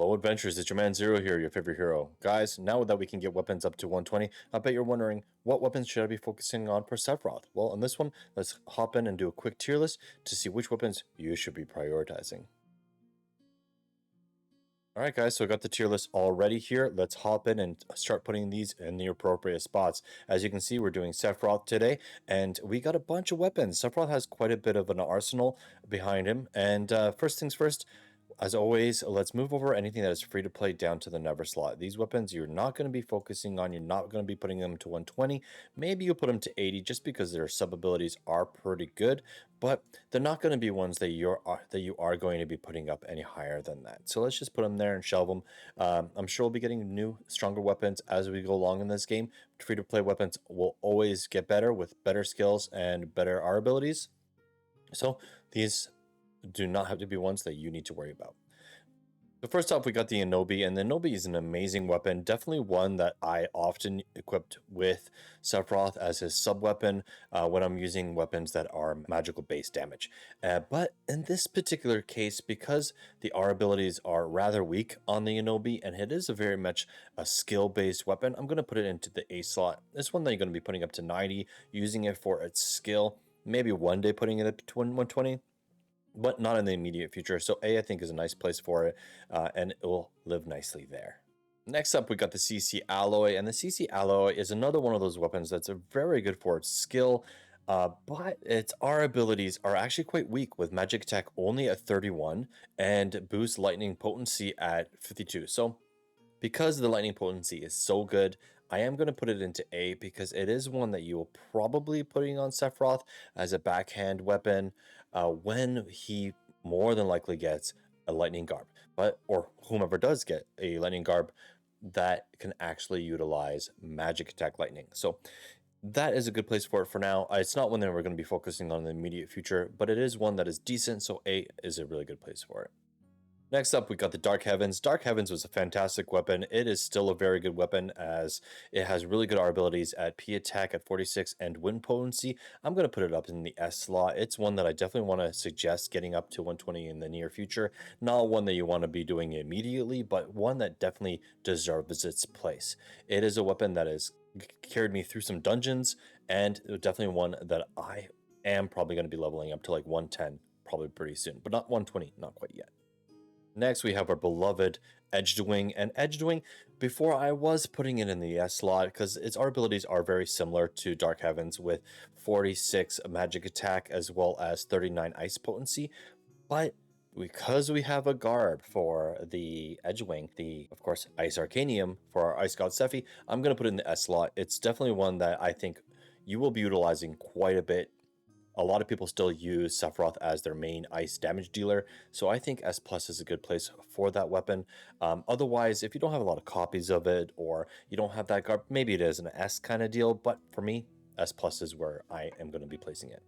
Hello adventurers, it's your man Zero here, your favorite hero. Guys, now that we can get weapons up to 120, I bet you're wondering, what weapons should I be focusing on for Sephiroth? Well, on this one, let's hop in and do a quick tier list to see which weapons you should be prioritizing. Alright guys, so I got the tier list already here. Let's hop in and start putting these in the appropriate spots. As you can see, we're doing Sephiroth today, and we got a bunch of weapons. Sephiroth has quite a bit of an arsenal behind him, and first things first, as always, let's move over anything that is free to play down to the never slot. These weapons you're not going to be focusing on. You're not going to be putting them to 120. Maybe you'll put them to 80 just because their sub abilities are pretty good, but they're not going to be ones that you are going to be putting up any higher than that. So let's just put them there and shelve them. I'm sure we'll be getting new, stronger weapons as we go along in this game. Free to play weapons will always get better with better skills and better R abilities. So these do not have to be ones that you need to worry about. So first off, we got the Inobi, and the Inobi is an amazing weapon, definitely one that I often equipped with Sephiroth as his sub-weapon when I'm using weapons that are magical base damage. But in this particular case, because the R abilities are rather weak on the Inobi, and it is very much a skill-based weapon, I'm going to put it into the A slot. This one that you're going to be putting up to 90, using it for its skill, maybe one day putting it up to 120. But not in the immediate future. So A, I think, is a nice place for it, and it will live nicely there. Next up, we got the CC Alloy, and the CC Alloy is another one of those weapons that's very good for its skill, but its R abilities are actually quite weak, with magic attack only at 31 and boost lightning potency at 52. So because the lightning potency is so good, I am going to put it into A because it is one that you will probably putting on Sephiroth as a backhand weapon when he more than likely gets a lightning garb, or whomever does get a lightning garb that can actually utilize magic attack lightning. So that is a good place for it for now. It's not one that we're going to be focusing on in the immediate future, but it is one that is decent, so A is a really good place for it. Next up, we got the Dark Heavens. Dark Heavens was a fantastic weapon. It is still a very good weapon as it has really good R abilities at P attack at 46 and wind potency. I'm going to put it up in the S slot. It's one that I definitely want to suggest getting up to 120 in the near future. Not one that you want to be doing immediately, but one that definitely deserves its place. It is a weapon that has carried me through some dungeons, and definitely one that I am probably going to be leveling up to like 110 probably pretty soon, but not 120, not quite yet. Next, we have our beloved Edged Wing, and Edged Wing, before I was putting it in the S slot because its R abilities are very similar to Dark Heavens with 46 magic attack as well as 39 ice potency, but because we have a garb for the Edgewing, of course, Ice Arcanium for our Ice God Sephy, I'm going to put it in the S slot. It's definitely one that I think you will be utilizing quite a bit. A lot of people still use Sephiroth as their main ice damage dealer, so I think S Plus is a good place for that weapon. Otherwise, if you don't have a lot of copies of it, or you don't have that garb, maybe it is an S kind of deal, but for me, S Plus is where I am going to be placing it.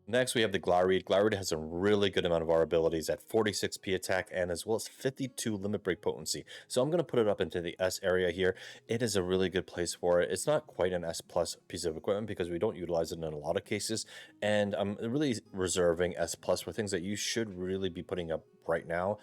Next, we have the Glareed. Glareed has a really good amount of R abilities at 46 P attack and as well as 52 limit break potency. So I'm going to put it up into the S area here. It is a really good place for it. It's not quite an S plus piece of equipment because we don't utilize it in a lot of cases. And I'm really reserving S plus for things that you should really be putting up right now.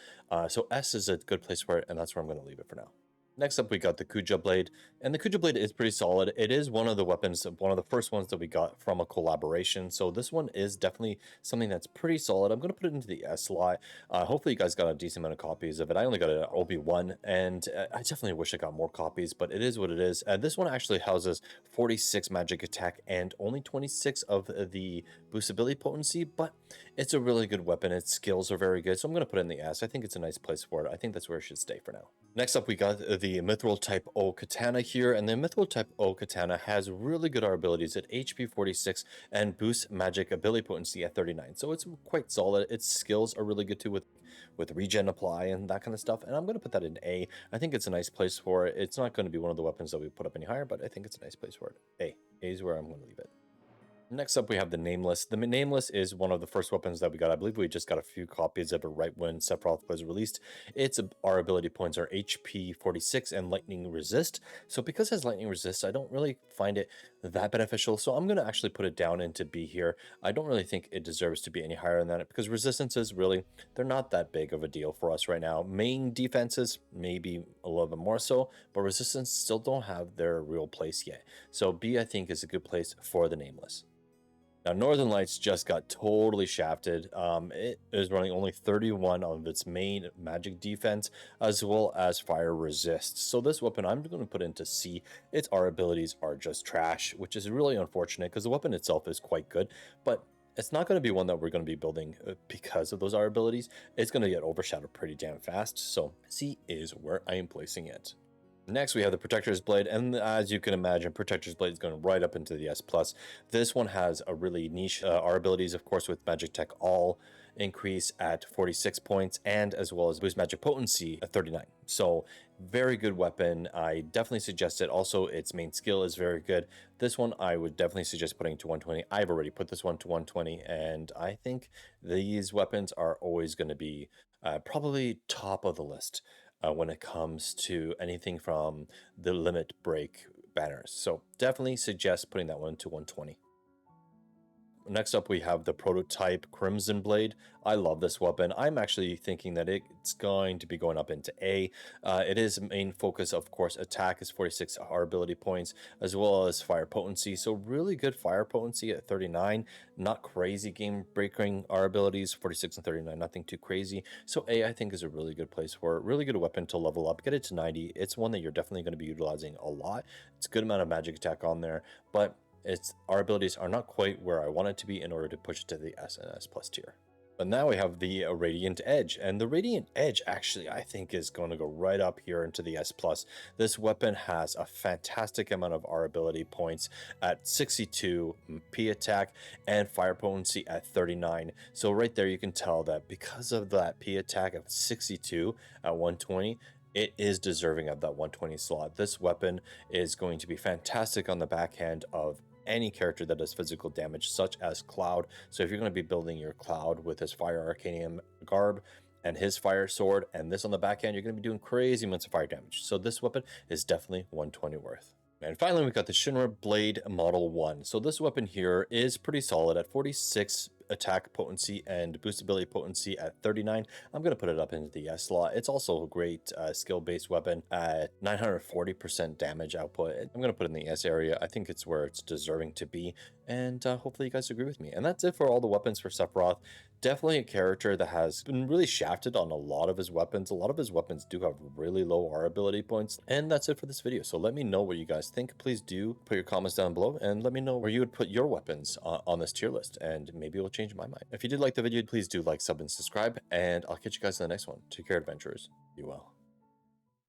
So S is a good place for it, and that's where I'm going to leave it for now. Next up, we got the Kuja Blade, and the Kuja Blade is pretty solid. It is one of the weapons, one of the first ones that we got from a collaboration, so this one is definitely something that's pretty solid. I'm going to put it into the S slot. Hopefully you guys got a decent amount of copies of it. I only got an OB1, and I definitely wish I got more copies, but it is what it is. This one actually houses 46 magic attack and only 26 of the boostability potency, but it's a really good weapon. Its skills are very good, so I'm going to put it in the S. I think it's a nice place for it. I think that's where it should stay for now. Next up, we got the Mithril Type O Katana here, and the Mithril Type O Katana has really good R abilities at HP 46 and boosts magic ability potency at 39, so it's quite solid. Its skills are really good too with regen apply and that kind of stuff, and I'm going to put that in A. I think it's a nice place for it. It's not going to be one of the weapons that we put up any higher, but I think it's a nice place for it. A is where I'm going to leave it. Next up, we have the Nameless. The Nameless is one of the first weapons that we got. I believe we just got a few copies of it right when Sephiroth was released. Its R ability points are HP 46 and Lightning Resist. So because it has Lightning Resist, I don't really find it that beneficial. So I'm going to actually put it down into B here. I don't really think it deserves to be any higher than that because resistances really, they're not that big of a deal for us right now. Main defenses, maybe a little bit more so, but resistance still don't have their real place yet. So B, I think, is a good place for the Nameless. Now, Northern Lights just got totally shafted. It is running only 31 of its main magic defense, as well as fire resist. So this weapon I'm going to put into C. Its R abilities are just trash, which is really unfortunate because the weapon itself is quite good, but it's not going to be one that we're going to be building because of those R abilities. It's going to get overshadowed pretty damn fast. So C is where I am placing it. Next, we have the Protector's Blade, and as you can imagine, Protector's Blade is going right up into the S+. This one has a really niche R abilities, of course, with Magic Tech All increase at 46 points, and as well as boost magic potency at 39. So very good weapon. I definitely suggest it. Also, its main skill is very good. This one I would definitely suggest putting to 120. I've already put this one to 120, and I think these weapons are always going to be probably top of the list when it comes to anything from the limit break banners. So definitely suggest putting that one to 120. Next up, we have the prototype Crimson Blade. I love this weapon. I'm actually thinking that it's going to be going up into A. It is main focus, of course, attack is 46 R ability points, as well as fire potency. So really good fire potency at 39. Not crazy game breaking R abilities, 46 and 39, nothing too crazy. So A, I think, is a really good place for it. Really good weapon to level up, get it to 90. It's one that you're definitely going to be utilizing a lot. It's a good amount of magic attack on there, but our abilities are not quite where I want it to be in order to push it to the S and S+ tier. But now we have the Radiant Edge, and the Radiant Edge actually I think is going to go right up here into the S+. This weapon has a fantastic amount of R ability points at 62 P attack and fire potency at 39. So right there you can tell that because of that P attack of 62 at 120, it is deserving of that 120 slot. This weapon is going to be fantastic on the backhand of any character that does physical damage, such as Cloud. So if you're going to be building your Cloud with his Fire Arcanium garb and his fire sword, and this on the backhand, you're going to be doing crazy amounts of fire damage. So this weapon is definitely 120 worth. And finally, we've got the Shinra Blade Model 1. So this weapon here is pretty solid at 46 attack potency and boostability potency at 39. I'm going to put it up into the S slot. It's also a great skill-based weapon at 940% damage output. I'm going to put it in the S area. I think it's where it's deserving to be, and hopefully you guys agree with me. And that's it for all the weapons for Sephiroth. Definitely a character that has been really shafted on a lot of his weapons. A lot of his weapons do have really low R ability points. And that's it for this video. So let me know what you guys think. Please do put your comments down below and let me know where you would put your weapons on this tier list. And maybe it'll change my mind. If you did like the video, please do like, sub, and subscribe. And I'll catch you guys in the next one. Take care, adventurers. Be well.